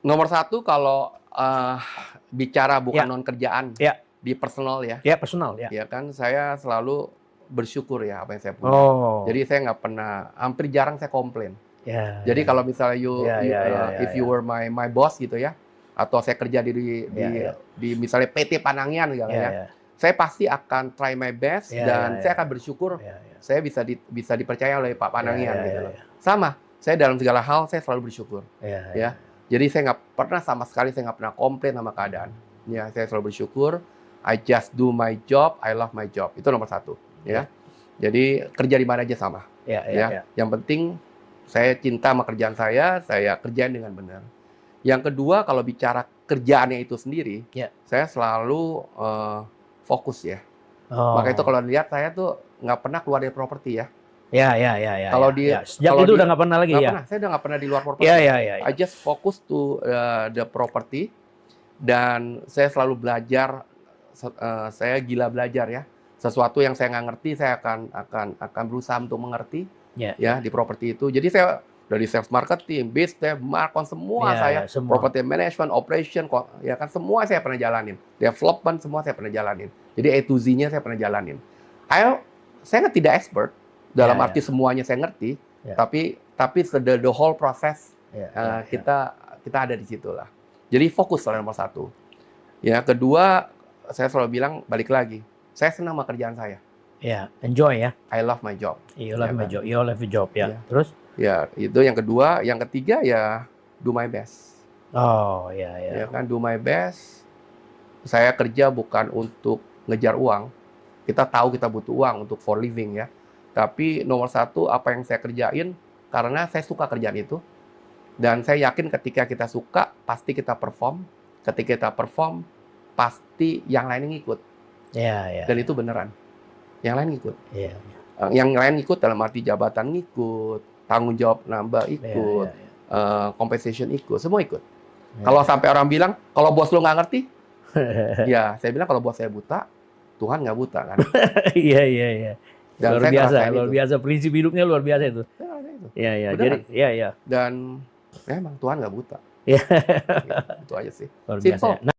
Nomor satu kalau bicara bukan Ya, non kerjaan, ya, di personal ya, ya personal ya. ya kan saya selalu bersyukur ya apa yang saya punya. Oh, Jadi saya nggak pernah, hampir jarang saya komplain. ya, Jadi ya, kalau misalnya ya, ya, ya, ya, if you ya, were my boss gitu ya, atau saya kerja ya, ya, di misalnya PT Panangian gitu ya, ya, ya, saya pasti akan try my best ya, ya, dan ya, saya akan bersyukur ya, ya, saya bisa dipercaya oleh Pak ya, Panangian ya, gitu ya, loh. ya, Sama, saya dalam segala hal saya selalu bersyukur ya, ya. ya. Jadi saya nggak pernah sama sekali saya nggak pernah komplain sama keadaan. Ya, saya selalu bersyukur. I just do my job, I love my job. Itu nomor satu ya. Ya, Jadi kerja di mana aja sama ya, ya, ya. ya, Yang penting saya cinta sama kerjaan saya kerjain dengan benar. Yang kedua, kalau bicara kerjaannya itu sendiri, ya. saya selalu fokus ya. Maka itu Oh, kalau lihat saya tuh nggak pernah keluar dari properti ya. ya, ya, ya, ya, Kalau ya, di ya. Sejak itu udah nggak pernah lagi nggak ya. pernah, saya udah nggak pernah di luar Ya, properti. ya, ya, I ya. just focus to the property dan saya selalu belajar. Saya gila belajar ya. Sesuatu yang saya nggak ngerti, saya akan berusaha untuk mengerti Ya, ya ya, di properti itu. Jadi saya dari sales marketing, business, marketing semua ya, saya, ya, semua. property management, operation, ya kan semua saya pernah jalanin. Development semua saya pernah jalanin. Jadi A to Z-nya saya pernah jalanin. Saya tidak expert dalam Ya, arti ya, semuanya saya ngerti, ya, tapi the whole process ya, ya, ya. kita ada di situ lah. Jadi fokus lah nomor satu. Ya, kedua saya selalu bilang balik lagi, saya senang sama kerjaan saya. Ya, enjoy ya. I love my job. You Ya love my kan? job. You love your job ya. Ya. Terus? Ya, itu yang kedua. Yang ketiga ya do my best. Oh, ya, ya. Ya kan, do my best. Saya kerja bukan untuk ngejar uang. Kita tahu kita butuh uang untuk for living ya. Tapi nomor satu, apa yang saya kerjain, karena saya suka kerjaan itu. Dan saya yakin ketika kita suka, pasti kita perform. Ketika kita perform, pasti yang lain ngikut. Ya, ya. Dan itu beneran. Yang lain ngikut. Ya, Yang lain ngikut dalam arti jabatan ngikut, tanggung jawab nambah ikut, ya, ya. compensation ikut, semua ikut. Ya. Kalau sampai orang bilang, kalau bos lu nggak ngerti, ya saya bilang kalau bos saya buta, Tuhan nggak buta kan. Iya, iya, iya. Dan Luar saya biasa, ngerasain luar itu. biasa. Prinsip hidupnya luar biasa itu. Saya ngerasain itu. Iya, iya. Beneran. Jadi, iya, iya. Dan memang Tuhan nggak buta. Iya. Itu aja sih. Luar biasa. Simple. Ya.